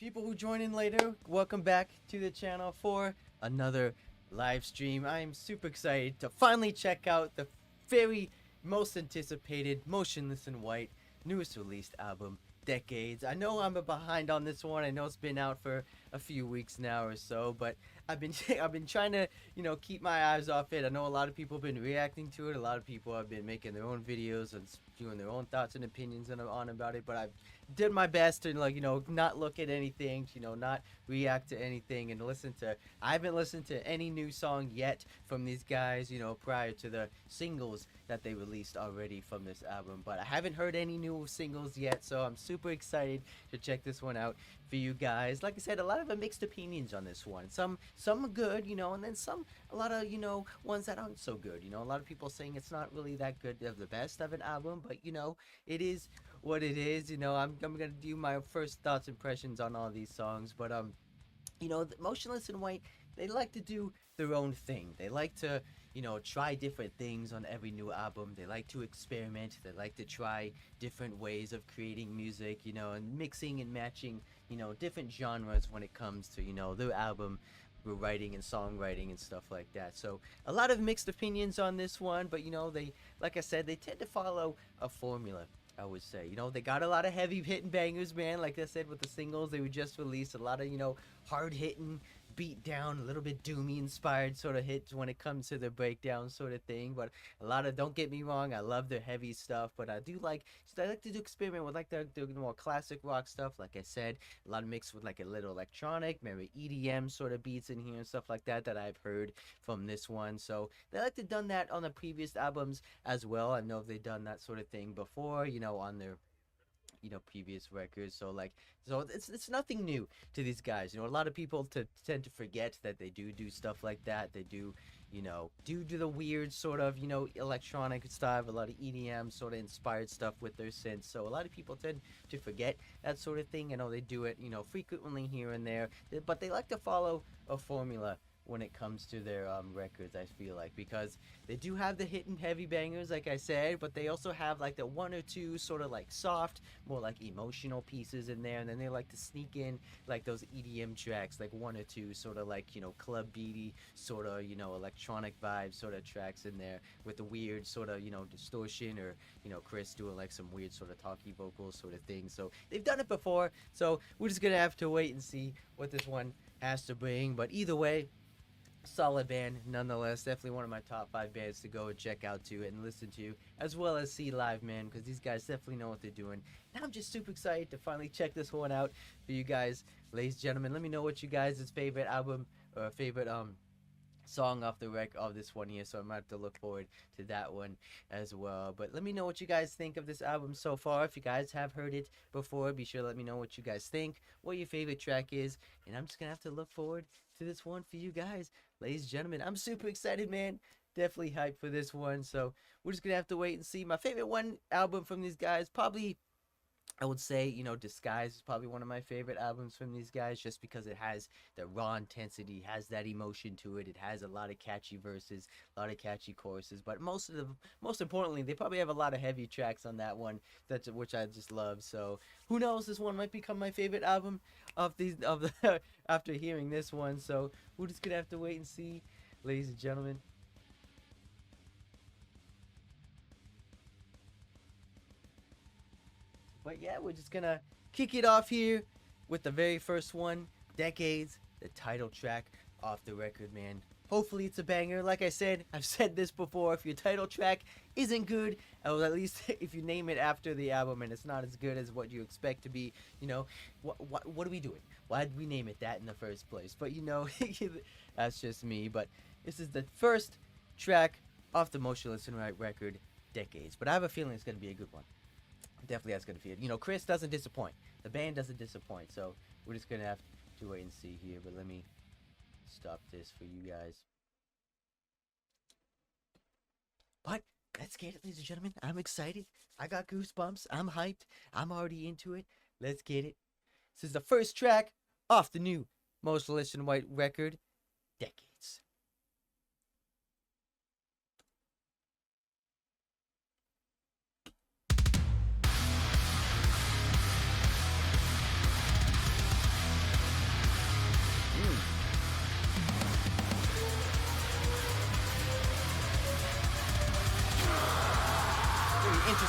People who join in later, welcome back to the channel for another live stream. I am super excited to finally check out the very most anticipated Motionless in White newest released album, Decades. I know I'm behind on this one. I know it's been out for a few weeks now or so, but I've been I've been trying to keep my eyes off it. I know a lot of people have been reacting to it. A lot of people have been making their own videos and doing their own thoughts and opinions on about it. But I've did my best to not look at anything, not react to anything and listen to. I haven't listened to any new song yet from these guys, prior to the singles that they released already from this album. But I haven't heard any new singles yet, so I'm super excited to check this one out for you guys. Like I said, a lot of mixed opinions on this one. Some are good, and then a lot of ones that aren't so good. A lot of people saying it's not really that good of the best of an album, but it is what it is. I'm gonna do my first thoughts, impressions on all these songs, but Motionless in White, they like to do their own thing. They like to try different things on every new album. They like to experiment. They like to try different ways of creating music, and mixing and matching different genres when it comes to their album writing and songwriting and stuff like that. So a lot of mixed opinions on this one, but they, like I said, they tend to follow a formula, I would say. They got a lot of heavy hitting bangers, man. Like I said, with the singles they were just released, a lot of hard hitting, beat down, a little bit doomy inspired sort of hits when it comes to the breakdown sort of thing. But a lot of, don't get me wrong, I love their heavy stuff, but I like to do experiment with the more classic rock stuff. Like I said, a lot of mixed with like a little electronic, maybe EDM sort of beats in here and stuff like that I've heard from this one. So they like to done that on the previous albums as well. I know they've done that sort of thing before, on their previous records. So it's nothing new to these guys. A lot of people tend to forget that they do stuff like that. They do do the weird sort of electronic stuff, a lot of EDM sort of inspired stuff with their synths. So a lot of people tend to forget that sort of thing. I know they do it frequently here and there, but they like to follow a formula when it comes to their records, I feel like, because they do have the hit and heavy bangers, like I said, but they also have like the one or two sort of like soft, more like emotional pieces in there, and then they like to sneak in like those EDM tracks, like one or two sort of like club beaty sort of electronic vibe sort of tracks in there with the weird sort of distortion, or Chris doing like some weird sort of talky vocals sort of thing. So they've done it before, so we're just gonna have to wait and see what this one has to bring. But either way, solid band nonetheless. Definitely one of my top 5 bands to go and check out to and listen to, as well as see live, man, because these guys definitely know what they're doing. And I'm just super excited to finally check this one out for you guys, ladies and gentlemen. Let me know what you guys' favorite album or favorite song off the rec of this one here, so I might have to look forward to that one as well. But let me know what you guys think of this album so far. If you guys have heard it before, be sure to let me know what you guys think, what your favorite track is, and I'm just gonna have to look forward to this one for you guys, ladies and gentlemen. I'm super excited, man. Definitely hyped for this one, so we're just gonna have to wait and see. My favorite album from these guys, probably, I would say, Disguise is probably one of my favorite albums from these guys, just because it has the raw intensity, has that emotion to it. It has a lot of catchy verses, a lot of catchy choruses, but most importantly, they probably have a lot of heavy tracks on that one, which I just love. So who knows, this one might become my favorite album after hearing this one. So we're just gonna have to wait and see, ladies and gentlemen. But yeah, we're just gonna kick it off here with the very first one, Decades, the title track off the record, man. Hopefully it's a banger. Like I said, I've said this before, if your title track isn't good, or at least if you name it after the album and it's not as good as what you expect to be, what are we doing? Why did we name it that in the first place? But that's just me. But this is the first track off the Motionless in White record, Decades. But I have a feeling it's gonna be a good one. Definitely that's gonna feel it. Chris doesn't disappoint. The band doesn't disappoint. So we're just gonna have to wait and see here. But let me stop this for you guys. But let's get it, ladies and gentlemen. I'm excited. I got goosebumps. I'm hyped. I'm already into it. Let's get it. This is the first track off the new Motionless in White record, Decades.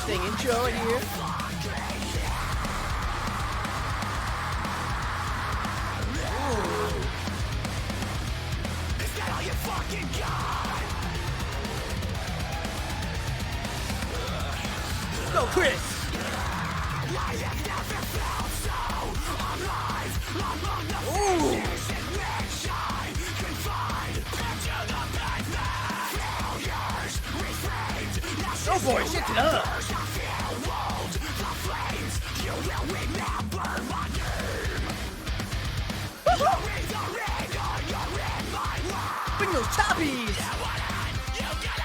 interesting intro in here. Is that all you fucking got? Go, Chris! I have never felt so alive among the Ooh! faces in which I can find into the pavement. Failures reframed. Oh boy, shit it up! I feel old. The flames. You will remember my name. You're either in or you're in my life. Bring those choppies! You want it, you get it.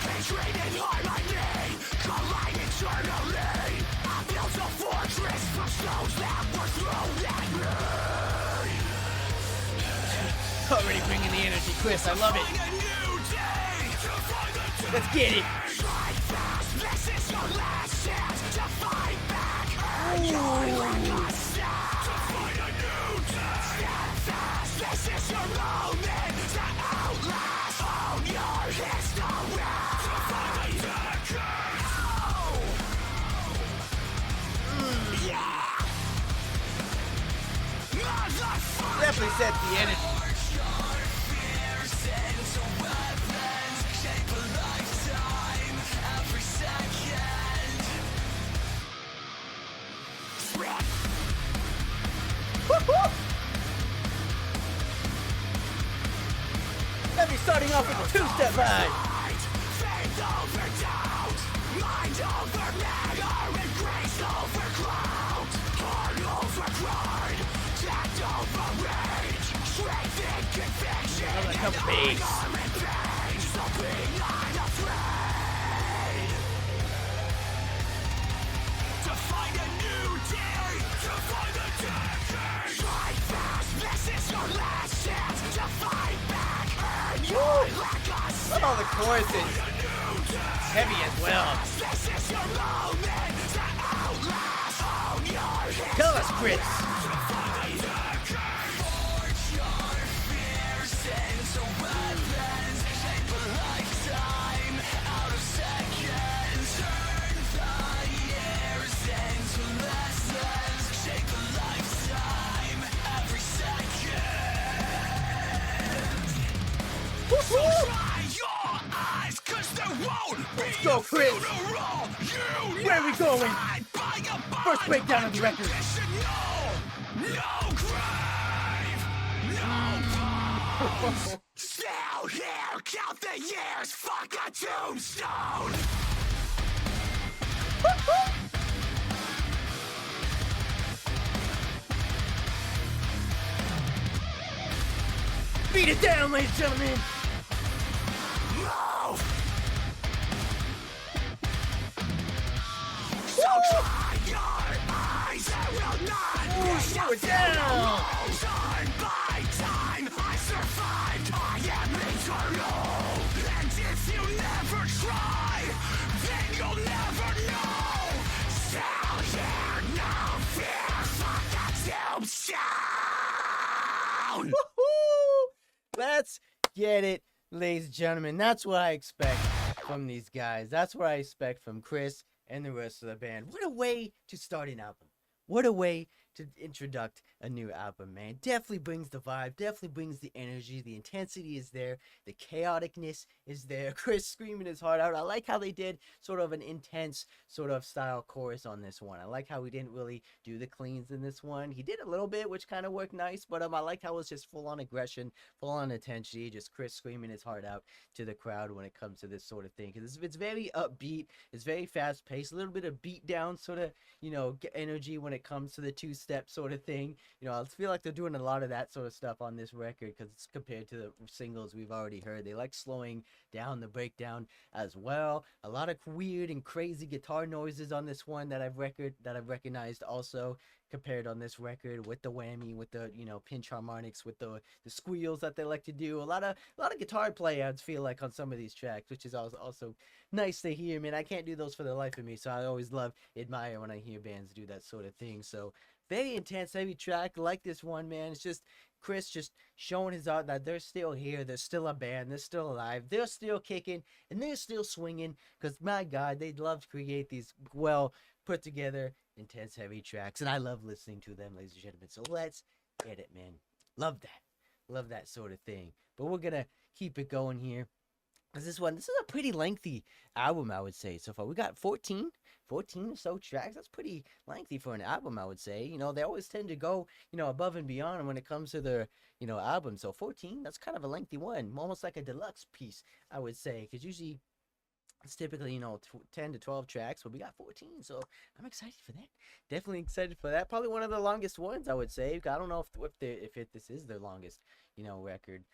Hatred in harmony, collide eternally. I built a fortress from stones that were thrown at me. Already bringing the energy, Chris. I love it. Find a new day to find the day. Let's get it. Strike fast, this is your last chance to fight back. Earn your legacy. To find a new day. Stand fast, this is your moment to outlast. Own your history. To find a decade. Yeah. Motherfucker. Definitely set the energy. Woo-hoo! Let me starting off with a two-step vibe. Faith over doubt, mind over matter, and grace over cloud. Heart over pride, death over rage, strength in conviction, I like how and bass. honor in pain. So be not afraid. To find a new day, to find a decade. Strike fast, this is your last chance to fight back. Earn your legacy. Love all the choruses. Heavy as well. This is your moment to outlast. Own your history. Tell us, Chris. Let's go, Chris. Where are we going? First breakdown of the record. No grave, no bones. Still here, count the years, fuck a tombstone. Beat it down, ladies and gentlemen. Move. So dry your eyes, I will not Ooh, be slow it down. Time by time, I survived. I am eternal. And if you never try, then you'll never know. Still here, no fear, fuck a tombstone. Woohoo! Let's get it, ladies and gentlemen. That's what I expect from these guys. That's what I expect from Chris and the rest of the band. What a way to start an album. What a way to introduce a new album, man. Definitely brings the vibe, definitely brings the energy. The intensity is there, the chaoticness is there. Chris screaming his heart out. I like how they did sort of an intense sort of style chorus on this one. I like how he didn't really do the cleans in this one. He did a little bit, which kind of worked nice, but I like how it was just full on aggression, full on intensity, just Chris screaming his heart out to the crowd when it comes to this sort of thing. Because it's very upbeat, it's very fast paced, a little bit of beat down sort of, you know, energy when it comes to the two-step sort of thing. You know, I feel like they're doing a lot of that sort of stuff on this record because it's compared to the singles we've already heard. They like slowing down the breakdown as well. A lot of weird and crazy guitar noises on this one that I've recognized also compared on this record, with the whammy, with the, you know, pinch harmonics, with the squeals that they like to do. A lot of guitar playouts feel like on some of these tracks, which is also nice to hear. Man, I can't do those for the life of me, so I always admire when I hear bands do that sort of thing. So very intense, heavy track like this one, man. It's just Chris just showing his art that they're still here, they're still a band, they're still alive, they're still kicking, and they're still swinging. Because my God, they love to create these well put together, intense, heavy tracks, and I love listening to them, ladies and gentlemen. So let's get it, man. Love that. Love that sort of thing. But we're gonna keep it going here. This is a pretty lengthy album, I would say. So far, we got 14 or so tracks. That's pretty lengthy for an album, I would say. You know, they always tend to go, above and beyond when it comes to their, album. So 14, that's kind of a lengthy one, almost like a deluxe piece, I would say, because usually it's typically 10 to 12 tracks, but we got 14, so I'm excited for that. Definitely excited for that. Probably one of the longest ones, I would say. I don't know if this is their longest record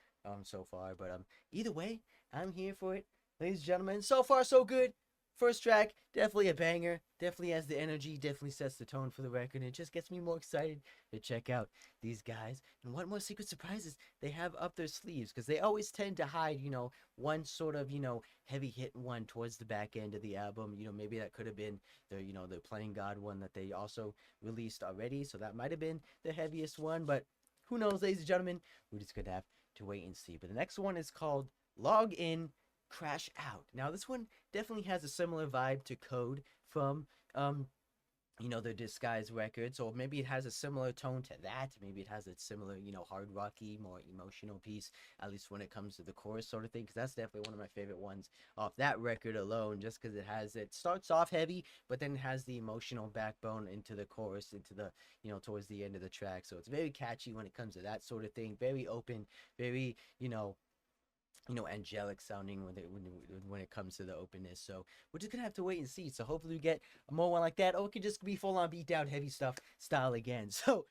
so far, but either way, I'm here for it, ladies and gentlemen. So far so good. First track, definitely a banger, definitely has the energy, definitely sets the tone for the record, and it just gets me more excited to check out these guys and what more secret surprises they have up their sleeves, because they always tend to hide one sort of heavy hit one towards the back end of the album. Maybe that could have been the Playing God one that they also released already, so that might have been the heaviest one, but who knows, ladies and gentlemen. We're just gonna have to wait and see. But the next one is called Log In, Crash Out. Now this one definitely has a similar vibe to Code from the Disguise records, or maybe it has a similar tone to that. Maybe it has a similar, hard rocky, more emotional piece, at least when it comes to the chorus sort of thing, because that's definitely one of my favorite ones off that record alone, just because it starts off heavy, but then it has the emotional backbone into the chorus, into the, towards the end of the track. So it's very catchy when it comes to that sort of thing, very open, very, angelic sounding when it comes to the openness. So we're just gonna have to wait and see. So hopefully we get more one like that, or it could just be full on beat down heavy stuff style again. So